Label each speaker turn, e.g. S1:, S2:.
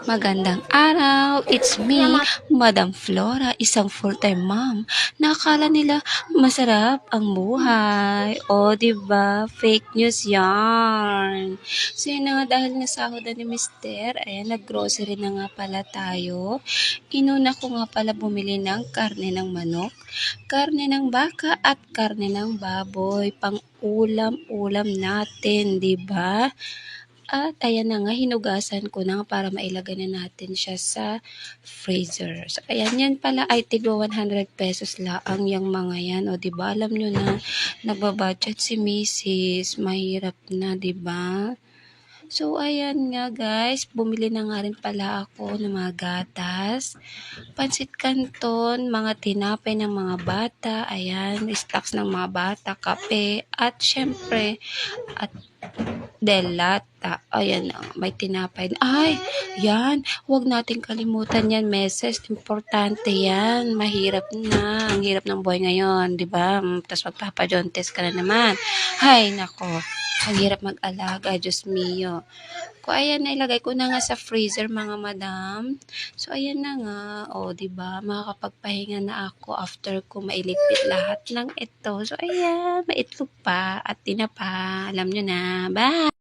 S1: Magandang araw, it's me, Madam Flora, isang full-time mom. Nakakala nila masarap ang buhay. O, diba? Fake news yarn. So, yun na nga, dahil nasahod na ni Mister, ayan, nag-grocery na nga pala tayo. Inuna ko nga pala bumili ng karne ng manok, karne ng baka, at karne ng baboy. Pang ulam-ulam natin, diba? At ayan na nga, hinugasan ko na para mailagay na natin siya sa freezer. So, ayan, yan pala ay tigwa 100 pesos laang yung mga yan. O, diba? Alam nyo na, nagbabudget si Mrs. Mahirap na, diba? So, ayan nga guys, bumili na nga rin pala ako ng mga gatas, pansit canton, mga tinapay ng mga bata, ayan, stocks ng mga bata, kape, at syempre, at delata. Ayan, may tinapay. Ay, yan. Huwag nating kalimutan yan. Message, importante yan. Mahirap na. Ang hirap ng buhay ngayon, di ba? Tapos magpapajontes ka na naman. Hay, nako. Ang hirap mag-alaga, Diyos mio. Ko ayan, nailagay ko na nga sa freezer, mga madam. So, ayan na nga. O, di ba? Makakapagpahinga na ako after ko mailigpit lahat ng ito. So, ayan, maitlog pa at tinapa. Alam nyo na. Bye!